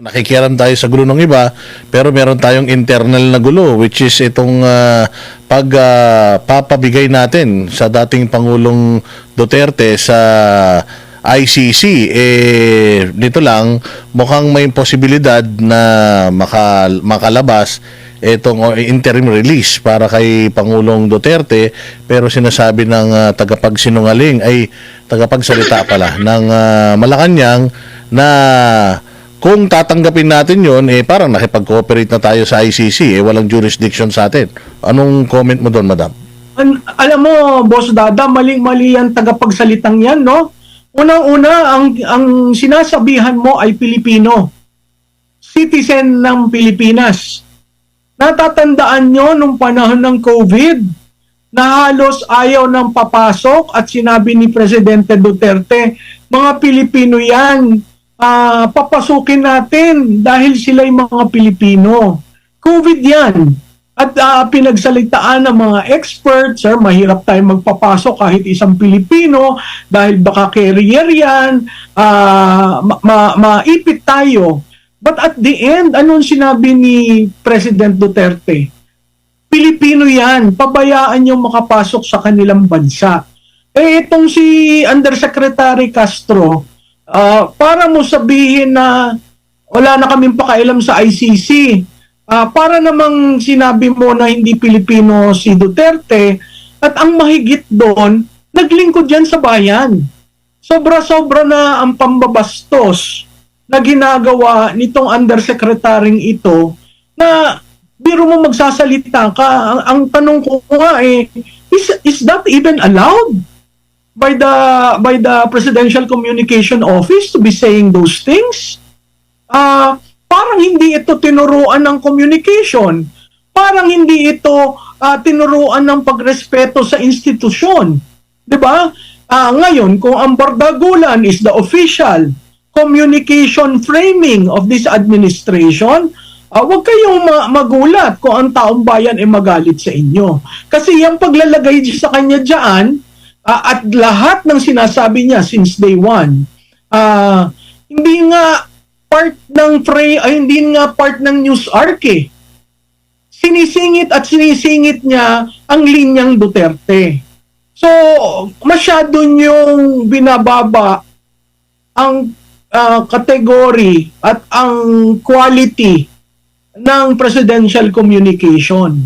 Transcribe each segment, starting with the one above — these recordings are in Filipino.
Nakikialam tayo sa gulo ng iba, pero meron tayong internal na gulo, which is itong pagpapabigay natin sa dating Pangulong Duterte sa ICC. Dito lang, mukhang may posibilidad na makalabas itong interim release para kay Pangulong Duterte, pero sinasabi ng tagapagsinungaling ay tagapagsalita pala ng Malacanang na kung tatanggapin natin yon, parang nakipag-cooperate na tayo sa ICC, walang jurisdiction sa atin. Anong comment mo doon, madam? Alam mo, Boss Dada, maling-mali ang tagapagsalitang yan, no? Unang-una, ang sinasabihan mo ay Pilipino. Citizen ng Pilipinas. Natatandaan nyo nung panahon ng COVID na halos ayaw ng papasok at sinabi ni Presidente Duterte, mga Pilipino yan, papasukin natin dahil sila'y mga Pilipino. COVID yan. At pinagsalitaan ng mga experts, sir, mahirap tayo magpapasok kahit isang Pilipino dahil baka carrier yan, maipit tayo. But at the end, anong sinabi ni President Duterte? Pilipino yan, pabayaan yung makapasok sa kanilang bansa. Itong si Undersecretary Castro, para mo sabihin na wala na kaming pakailam sa ICC, para namang sinabi mo na hindi Pilipino si Duterte, at ang mahigit doon, naglingkod yan sa bayan. Sobra-sobra na ang pambabastos na ginagawa nitong undersecretaryng ito, na biro mo magsasalita ka. Ang tanong ko nga is that even allowed by the Presidential Communication Office to be saying those things? Parang hindi ito tinuruan ng communication. Parang hindi ito tinuruan ng pagrespeto sa institusyon. 'Di ba? Ngayon, kung ang bardagulan is the official communication framing of this administration, huwag kayong magulat kung ang taong bayan ay magalit sa inyo. Kasi yung paglalagay sa kanya dyan, at lahat ng sinasabi niya since day one, hindi nga part ng hindi nga part ng news arc eh. Sinisingit niya ang linyang Duterte. So, masyado niyong binababa ang category at ang quality ng presidential communication.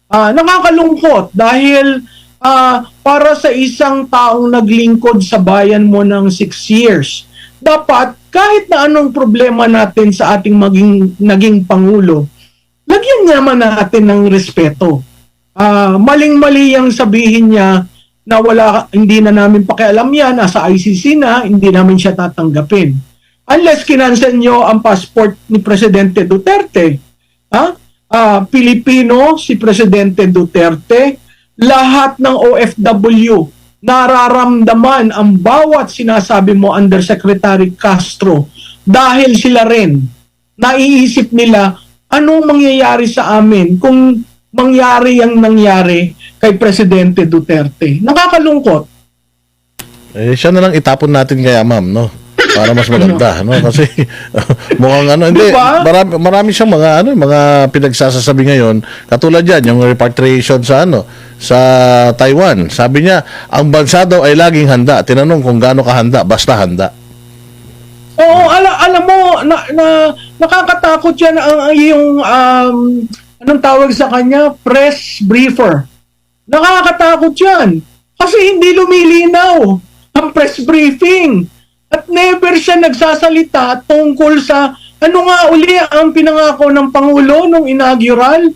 Nakakalungkot dahil para sa isang taong naglingkod sa bayan mo ng 6 years, dapat kahit na anong problema natin sa ating naging Pangulo, lagyan naman natin ng respeto. Maling-mali ang sabihin niya na hindi na namin pakialam yan, nasa ICC na, hindi namin siya tatanggapin. Unless kinansel nyo ang passport ni Presidente Duterte. Pilipino si Presidente Duterte, lahat ng OFW nararamdaman ang bawat sinasabi mo, Undersecretary Castro, dahil sila rin naiisip nila anong mangyayari sa amin kung mangyari ang nangyari kay Presidente Duterte. Nakakalungkot. Siya na lang itapon natin kaya, ma'am, no? Para mas maganda, no? Kasi mukhang hindi, diba? marami siyang mga pinagsasasabi ngayon. Katulad yan, yung repatriation sa Taiwan. Sabi niya, ang bansa daw ay laging handa. Tinanong kung gaano kahanda, basta handa. Oo, alam mo, nakakatakot yan yung anong tawag sa kanya? Press briefer. Nakakatakot yan. Kasi hindi lumilinaw ang press briefing. At never siya nagsasalita tungkol sa ano nga uli ang pinangako ng Pangulo nung inaugural.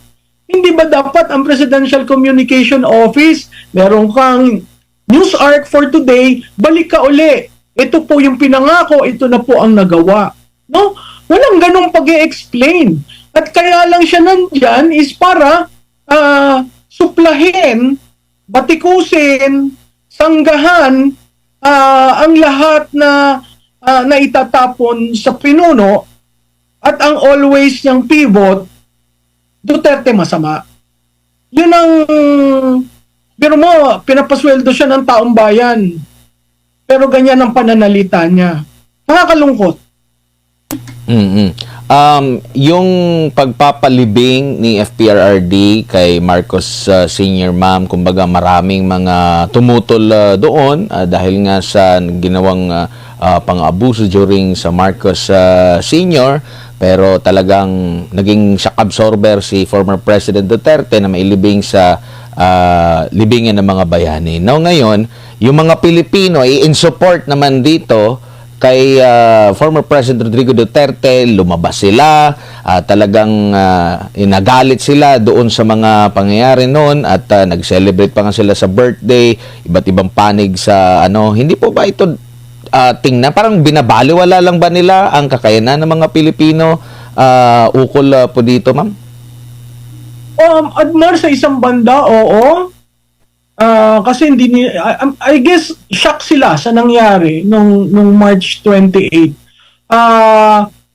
Hindi ba dapat ang Presidential Communication Office, meron kang news arc for today, balik ka uli. Ito po yung pinangako, ito na po ang nagawa. No? Walang ganong pag-i-explain. At kaya lang siya nandyan is para suplahin, batikusin, sanggahan ang lahat na itatapon sa pinuno at ang always niyang pivot, Duterte masama. Yun ang, biro mo, pinapasweldo siya ng taong bayan. Pero ganyan ang pananalita niya. Nakakalungkot. Yung pagpapalibing ni FPRRD kay Marcos Sr., ma'am, kumbaga maraming mga tumutol doon dahil nga sa ginawang pang-abuso during sa Marcos Sr., pero talagang naging shock absorber si former President Duterte na mailibing sa libingan ng mga bayani. Now ngayon, yung mga Pilipino ay in support naman dito kay former President Rodrigo Duterte. Lumabas sila, talagang inagalit sila doon sa mga pangyayari noon at nag-celebrate pa nga sila sa birthday, iba't ibang panig sa hindi po ba ito tingnan, parang binabaliwala lang ba nila ang kakayanan ng mga Pilipino ukol po dito, ma'am? Admar, sa isang banda, oo. Kasi hindi ni I guess shock sila sa nangyari nung March 28.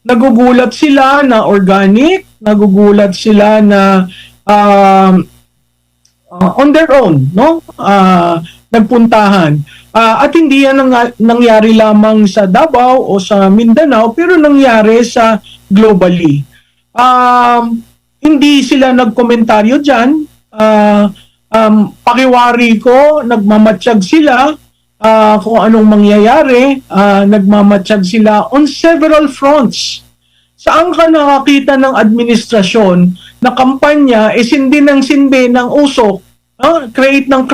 Nagugulat sila na organic, nagugulat sila na on their own, no? Nagpuntahan. At hindi yan nangyari lamang sa Davao o sa Mindanao, pero nangyari sa globally. Hindi sila nagkomentaryo dyan. Pakiwari ko, nagmamatsyag sila kung anong mangyayari. Nagmamatsyag sila on several fronts. Saan ka nakakita ng administrasyon na kampanya sindi ng usok, create ng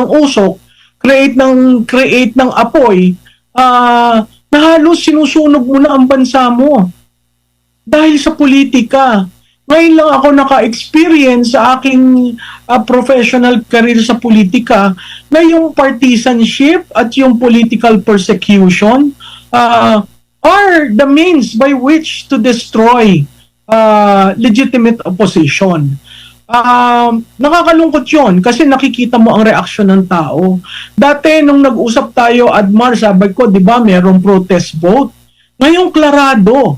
usok, create ng apoy, na halos sinusunog mo na ang bansa mo dahil sa politika. Ngayon lang ako naka-experience sa aking professional career sa politika na yung partisanship at yung political persecution are the means by which to destroy legitimate opposition. Nakakalungkot yun kasi nakikita mo ang reaksyon ng tao. Dati nung nag-usap tayo, Admar, sabi ko, di ba, merong protest vote. Ngayon, klarado.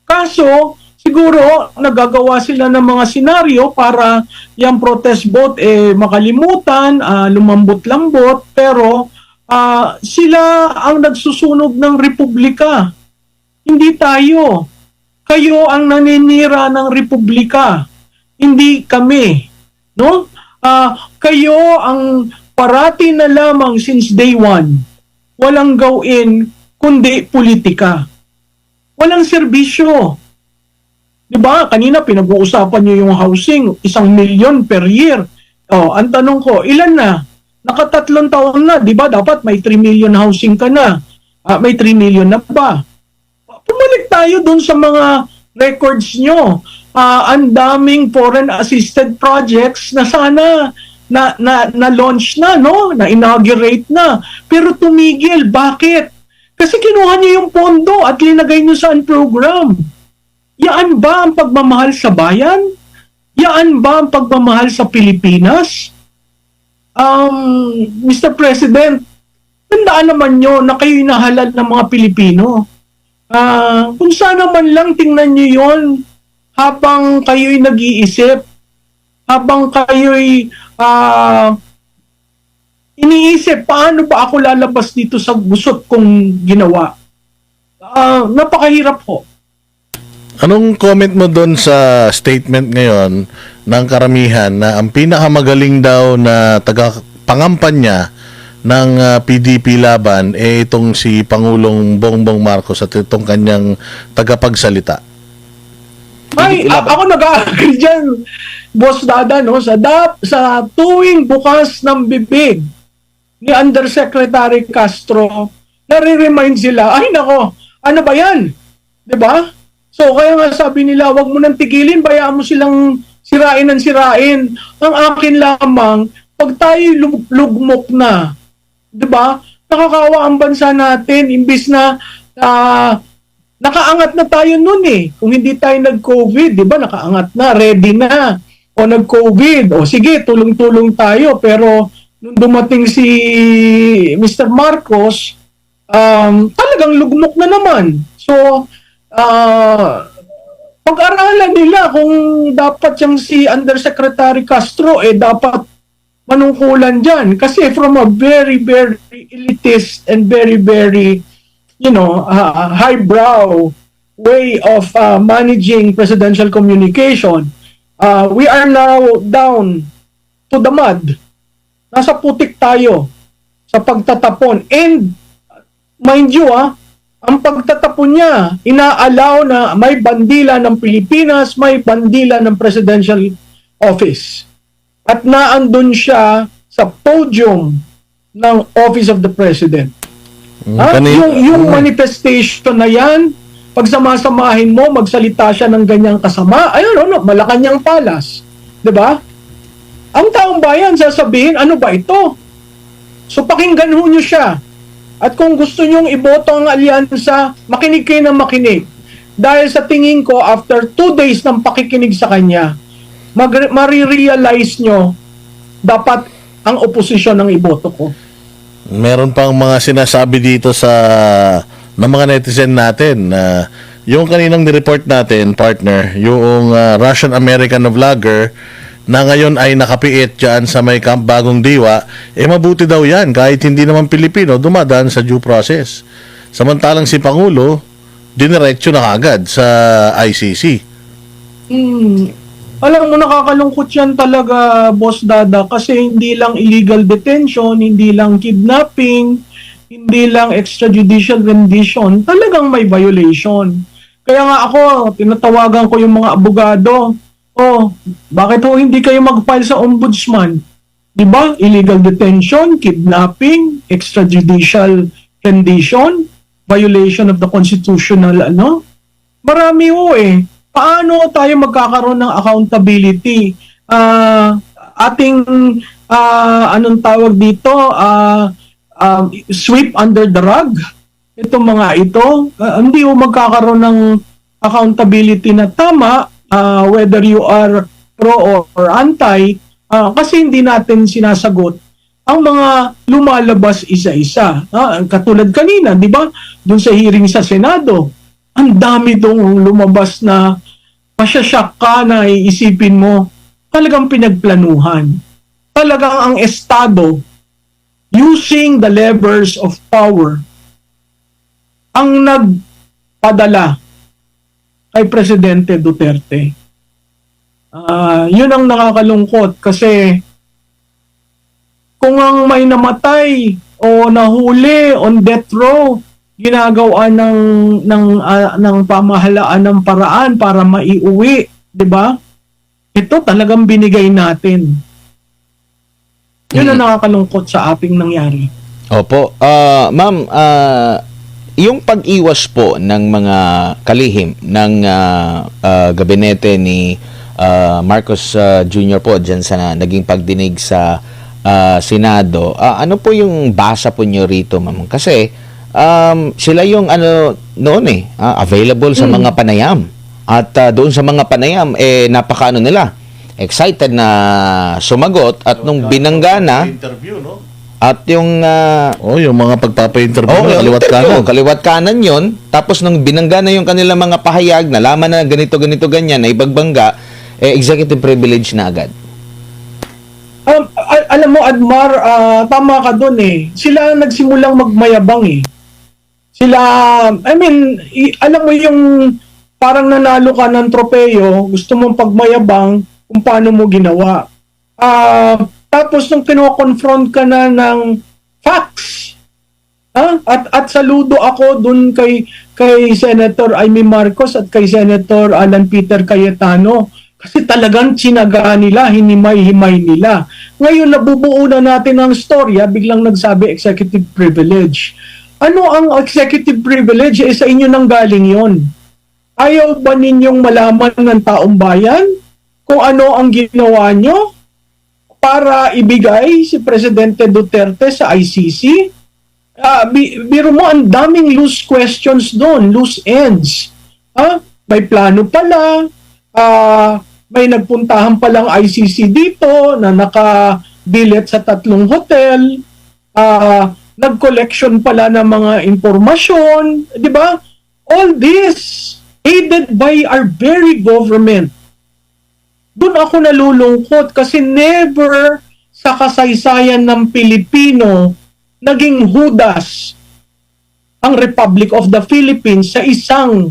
Kaso, siguro, nagagawa sila ng mga senaryo para yung protest vote makalimutan, lumambot-lambot, pero sila ang nagsusunog ng republika. Hindi tayo. Kayo ang naninira ng republika. Hindi kami, no? Kayo ang parati na lamang since day one, walang gawin kundi politika. Walang serbisyo. 'Di ba? Kanina pinag-uusapan niyo yung housing, 1 milyon per year. Ang tanong ko, ilan na? Nakatatlong taon na, 'di ba? Dapat may 3 million housing ka na. May 3 million na ba? Pumalik tayo doon sa mga records nyo. Ang daming foreign assisted projects na sana na launch na, no? Na inaugurate na. Pero tumigil. Bakit? Kasi kinuha niyo yung pondo at linagay niyo sa program. Yaan ba ang pagmamahal sa bayan? Yaan ba ang pagmamahal sa Pilipinas? Mr. President, tandaan naman nyo na kayo inahalal ng mga Pilipino. Kung sana man lang tingnan nyo yon habang kayo'y nag-iisip, habang kayo'y iniisip, paano ba ako lalabas dito sa gusot kong ginawa? Napakahirap po. Anong comment mo doon sa statement ngayon ng karamihan na ang pinakamagaling daw na tagapangampanya ng PDP laban itong si Pangulong Bongbong Marcos at itong kanyang tagapagsalita? Ay, ako nag-agree dyan, Boss Dada, no? Sa tuwing bukas ng bibig ni Undersecretary Castro, nare-remind sila, ay nako, ano ba yan? 'Di ba? So, kaya nga sabi nila, wag mo nang tigilin, bayaan mo silang sirain ng sirain. Ang akin lamang, pag tayo lugmok na, 'di ba? Nakakawa ang bansa natin, imbis na nakaangat na tayo noon Kung hindi tayo nag-COVID, 'di ba? Nakaangat na, ready na. O nag-COVID, o sige, tulong-tulong tayo. Pero nung dumating si Mr. Marcos, talagang lugmok na naman. So, pag-aralan nila kung dapat yung si Undersecretary Castro dapat manungkulan dyan. Kasi from a very, very elitist and very, very highbrow way of managing presidential communication. We are now down to the mud. Nasa putik tayo sa pagtatapon. And mind you, ang pagtatapon niya, inaalaw na may bandila ng Pilipinas, may bandila ng presidential office. At naandun siya sa podium ng Office of the President. Yung manifestation na yan, pag samasamahin mo, magsalita siya ng ganyang kasama, ayun, Malacanang Palace. 'Di ba? Ang taong bayan sasabihin, ano ba ito? So pakinggan ho nyo siya. At kung gusto nyong iboto ang alyansa, makinig kayo ng makinig. Dahil sa tingin ko, after 2 days ng pakikinig sa kanya, marirealize nyo, dapat ang oposisyon ang iboto ko. Meron pang mga sinasabi dito ng mga netizen natin na yung kaninang nireport natin, partner, yung Russian-American na vlogger na ngayon ay nakapiit dyan sa may Camp Bagong Diwa, mabuti daw yan kahit hindi naman Pilipino dumadaan sa due process. Samantalang si Pangulo, diniretso na kagad sa ICC. Alam mo, nakakalungkot yan talaga, Boss Dada, kasi hindi lang illegal detention, hindi lang kidnapping, hindi lang extrajudicial rendition, talagang may violation. Kaya nga ako, tinatawagan ko yung mga abogado, bakit hindi kayo mag-file sa ombudsman? Diba? Illegal detention, kidnapping, extrajudicial rendition, violation of the constitutional, Marami Paano tayo magkakaroon ng accountability? Anong tawag dito? Sweep under the rug? Itong mga ito, hindi magkakaroon ng accountability na tama, whether you are pro or anti, kasi hindi natin sinasagot ang mga lumalabas isa-isa. Katulad kanina, di ba? Doon sa hearing sa Senado, ang dami dong lumabas na masyasyak ka na iisipin mo, talagang pinagplanuhan. Talagang ang Estado, using the levers of power, ang nagpadala kay Presidente Duterte. Yun ang nakakalungkot kasi kung ang may namatay o nahuli on death row, ginagawa ng pamahalaan ng paraan para maiuwi, 'di ba? Ito talagang binigay natin. Yun ang nakakalungkot sa ating nangyari. Opo. Ma'am, yung pag-iwas po ng mga kalihim ng gabinete ni Marcos Jr. po dyan sa naging pagdinig sa Senado, ano po yung basa po nyo rito, ma'am? Kasi sila yung noon available sa mga panayam. At doon sa mga panayam, napaka nila, excited na sumagot at nung binanggana, Interview, no? at yung yung mga pagpapa-interview kaliwat kanan. Kaliwat kanan yun. Tapos nung binanggana yung kanilang mga pahayag, nalaman na ganito, ganyan, na ibagbangga, executive privilege na agad. Alam mo, Admar, tama ka doon Sila nagsimulang magmayabang Sila, alam mo yung parang nanalo ka ng tropeyo, gusto mong pagmayabang kung paano mo ginawa. Tapos nung kino-confront ka na ng facts, at saludo ako dun kay Senator Amy Marcos at kay Senator Alan Peter Cayetano kasi talagang sinaga nila, hinimay-himay nila. Ngayon nabubuo na natin ang storya, biglang nagsabi executive privilege. Ano ang executive privilege? Sa inyo nang galing yon. Ayaw ba ninyong malaman ng taong bayan kung ano ang ginawa nyo para ibigay si Presidente Duterte sa ICC? Biro mo, ang daming loose questions doon, loose ends. May plano pala, may nagpuntahan palang ICC dito na naka-billet sa 3 hotel, nag-collection pala ng mga impormasyon, di ba? All this aided by our very government. Doon ako nalulungkot kasi never sa kasaysayan ng Pilipino naging hudas ang Republic of the Philippines sa isang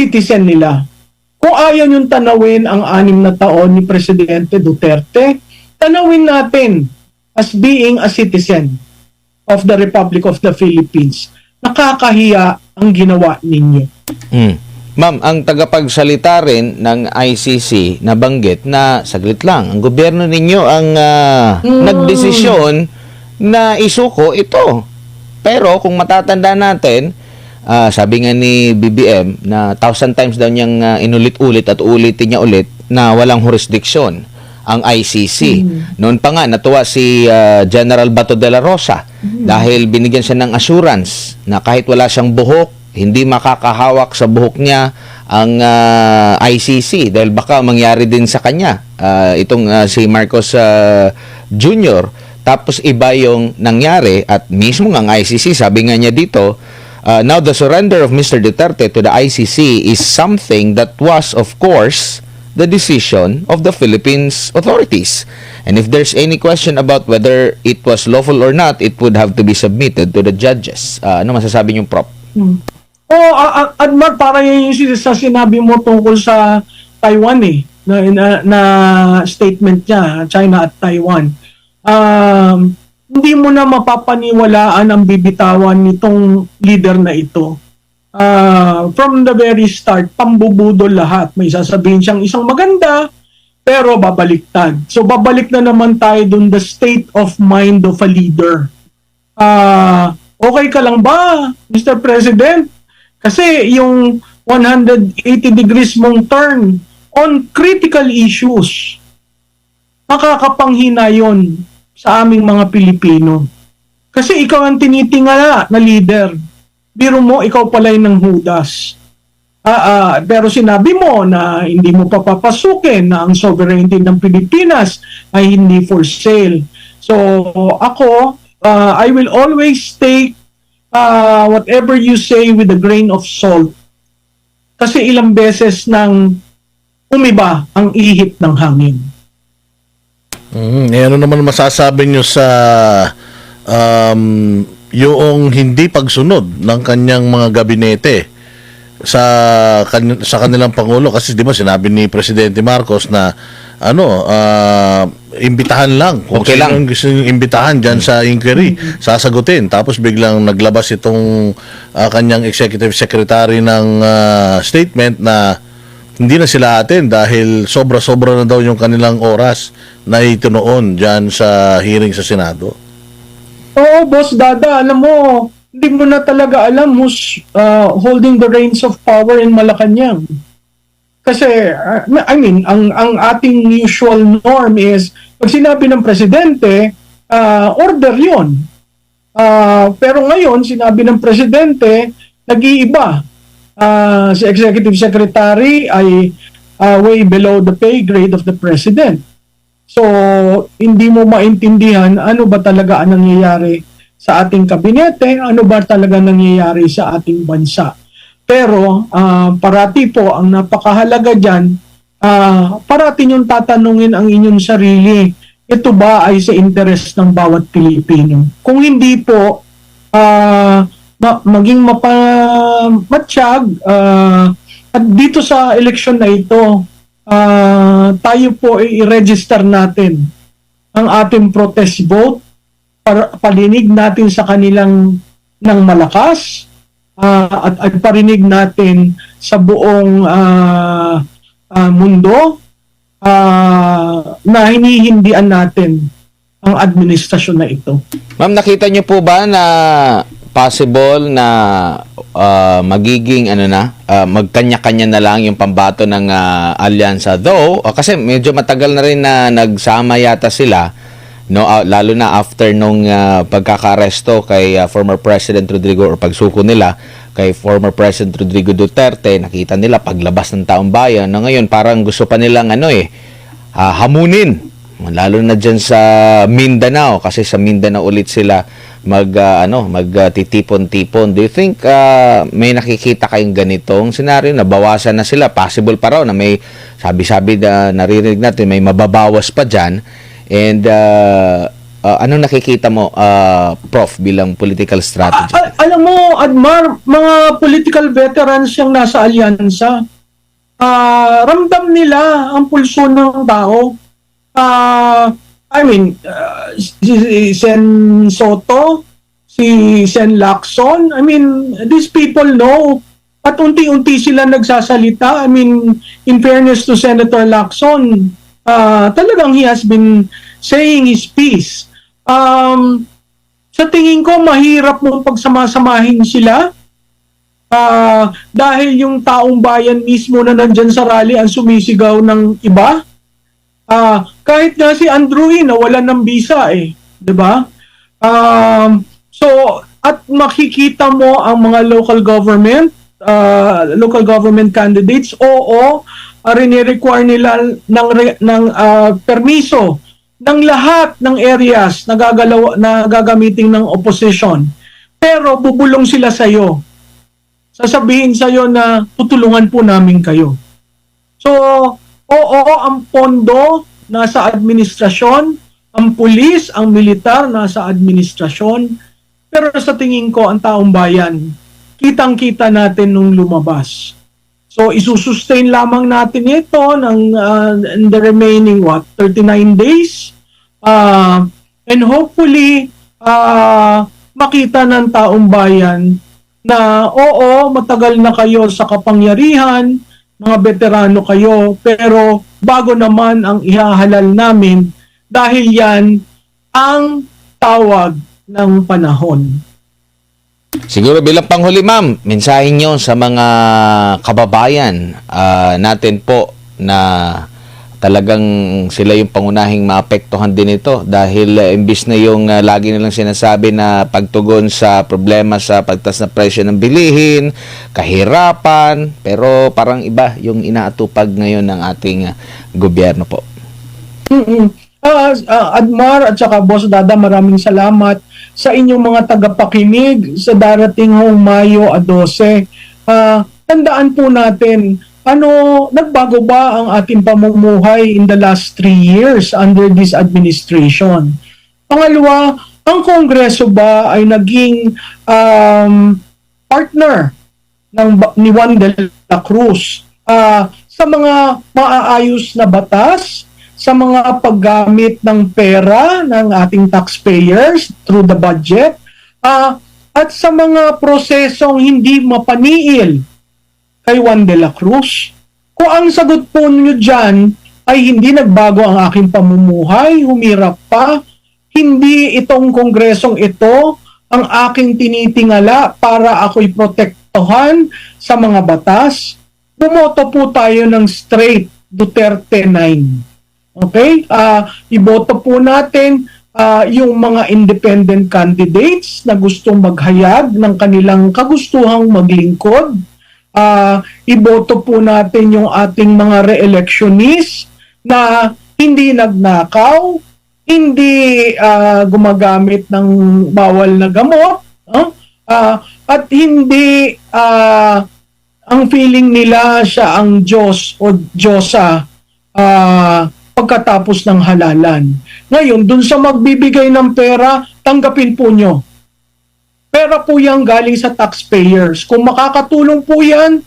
citizen nila. Kung ayaw niyong tanawin ang 6 na taon ni Presidente Duterte, tanawin natin as being a citizen of the Republic of the Philippines. Nakakahiya ang ginawa ninyo. Ma'am, ang tagapagsalita rin ng ICC nabanggit na saglit lang, ang gobyerno ninyo ang nagdesisyon na isuko ito. Pero kung matatanda natin, sabi nga ni BBM na 1,000 times daw niyang inulit-ulit at ulitin niya ulit na walang jurisdiction ang ICC. Noon pa nga natuwa si General Bato de la Rosa dahil binigyan siya ng assurance na kahit wala siyang buhok, hindi makakahawak sa buhok niya ang ICC dahil baka mangyari din sa kanya itong si Marcos Jr. Tapos iba yung nangyari at mismo ng ICC, sabi nga niya dito, now the surrender of Mr. Duterte to the ICC is something that was, of course, the decision of the Philippines authorities. And if there's any question about whether it was lawful or not, it would have to be submitted to the judges. Ano masasabi niyo, Prof? Admar, para yung sa sinabi mo tungkol sa Taiwan na statement niya, China at Taiwan. Hindi mo na mapapaniwalaan ang bibitawan nitong leader na ito. From the very start, pambubudol lahat. May sasabihin siyang isang maganda, pero babaliktad. So babalik na naman tayo dun the state of mind of a leader. Okay ka lang ba, Mr. President? Kasi yung 180 degrees mong turn on critical issues, makakapanghina yon sa aming mga Pilipino. Kasi ikaw ang tinitingala na leader. Biro mo, ikaw pala'y ng Judas. Pero sinabi mo na hindi mo papapasukin na ang sovereignty ng Pilipinas ay hindi for sale. So ako, I will always take whatever you say with a grain of salt. Kasi ilang beses nang umiba ang ihip ng hangin. Ano naman masasabi nyo sa yung hindi pagsunod ng kanyang mga gabinete sa kanilang Pangulo? Kasi di ba sinabi ni Presidente Marcos na imbitahan lang. Kung Okay lang. gusto yung imbitahan dyan sa inquiry, sasagutin. Tapos biglang naglabas itong kanyang executive secretary ng statement na hindi na sila atin dahil sobra-sobra na daw yung kanilang oras na itunoon dyan sa hearing sa Senado. Oo, Boss Dada, alam mo, hindi mo na talaga alam who's holding the reins of power in Malacanang. Kasi, ang ating usual norm is, pag sinabi ng presidente, order yon. Pero ngayon, sinabi ng presidente, nag-iiba. Si Executive Secretary ay way below the pay grade of the President. So, hindi mo maintindihan ano ba talaga ang nangyayari sa ating kabinete, ano ba talaga nangyayari sa ating bansa. Pero, parati po, ang napakahalaga dyan, parati niyong tatanungin ang inyong sarili, ito ba ay sa interest ng bawat Pilipino? Kung hindi po, maging matiyag, at dito sa eleksyon na ito, tayo po i-register natin ang ating protest vote, para palinig natin sa kanilang ng malakas, at parinig natin sa buong mundo na hinihindian natin ang administrasyon na ito. Ma'am, nakita niyo po ba na possible na magiging magkanya-kanya na lang yung pambato ng alyansa? Though, kasi medyo matagal na rin na nagsama yata sila, no, lalo na after nung pagkakaresto kay former President Rodrigo or pagsuko nila kay former President Rodrigo Duterte. Nakita nila paglabas ng taong bayan na ngayon parang gusto pa nilang hamunin, lalo na dyan sa Mindanao, kasi sa Mindanao ulit sila magtitipon-tipon. Do you think may nakikita kayong ganitong senaryo na bawasan na sila? Possible pa raw na may sabi-sabi na naririnig natin may mababawas pa dyan. And Anong nakikita mo, Prof, bilang political strategy? Alam mo, Admar, mga political veterans yung nasa alyansa. Ramdam nila ang pulso ng tao. Si Sen Soto, si Sen Lacson, these people know. At unti-unti sila nagsasalita. In fairness to Senator Lacson, talagang he has been saying his piece. Sa tingin ko, mahirap mong pagsamasamahin sila dahil yung taong bayan mismo na nandyan sa rally ang sumisigaw ng iba. Kahit nga si Andrew nawalan ng visa diba? At makikita mo ang mga local government candidates, rini-require nila ng permiso ng lahat ng areas na gagamitin ng opposition. Pero bubulong sila sa iyo. Sasabihin sa iyo na tutulungan po namin kayo. So, ang pondo nasa administrasyon, ang pulis, ang militar nasa administrasyon, pero sa tingin ko ang taong bayan, kitang-kita natin nung lumabas. So, isusustain lamang natin ito in the remaining 39 days. And hopefully, makita ng taong bayan na matagal na kayo sa kapangyarihan, mga veterano kayo, pero bago naman ang ihahalal namin dahil yan ang tawag ng panahon. Siguro bilang panghuli, ma'am, mensahe nyo sa mga kababayan natin po na talagang sila yung pangunahing maapektuhan din ito dahil imbis na yung lagi nilang sinasabi na pagtugon sa problema sa pagtaas na presyo ng bilihin, kahirapan, pero parang iba yung inaatupag ngayon ng ating gobyerno po. Admar at saka Boss Dada, maraming salamat sa inyong mga tagapakinig sa darating Mayo 12. Tandaan po natin, nagbago ba ang ating pamumuhay in the last 3 years under this administration? Pangalawa, ang Kongreso ba ay naging partner ni Juan de la Cruz sa mga maaayos na batas, sa mga paggamit ng pera ng ating taxpayers through the budget, at sa mga prosesong hindi mapaniil kay Juan de la Cruz? Kung ang sagot po niyo dyan ay hindi nagbago ang aking pamumuhay, humirap pa, hindi itong kongresong ito ang aking tinitingala para ako'y protektohan sa mga batas, bumoto po tayo ng straight Duterte 9. Okay? Iboto po natin yung mga independent candidates na gustong maghayag ng kanilang kagustuhang maglingkod. Iboto po natin yung ating mga re-electionists na hindi nagnakaw, hindi gumagamit ng bawal na gamot, at hindi ang feeling nila siya ang Diyos o Diyosa pagkatapos ng halalan. Ngayon, dun sa magbibigay ng pera, tanggapin po nyo. Pera po yan galing sa taxpayers. Kung makakatulong po yan,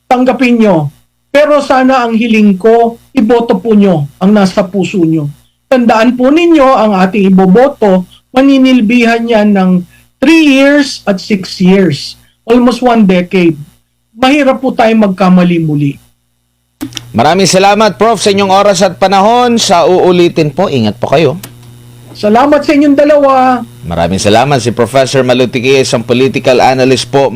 tanggapin nyo. Pero sana ang hiling ko, iboto po nyo ang nasa puso nyo. Tandaan po ninyo, ang ating iboboto, maninilbihan yan ng 3 years at 6 years. Almost 1 decade. Mahirap po tayo magkamali muli. Maraming salamat, Prof, sa inyong oras at panahon. Sa uulitin po, ingat po kayo. Salamat sa inyong dalawa. Maraming salamat si Professor Malutiquillas, ang political analyst po.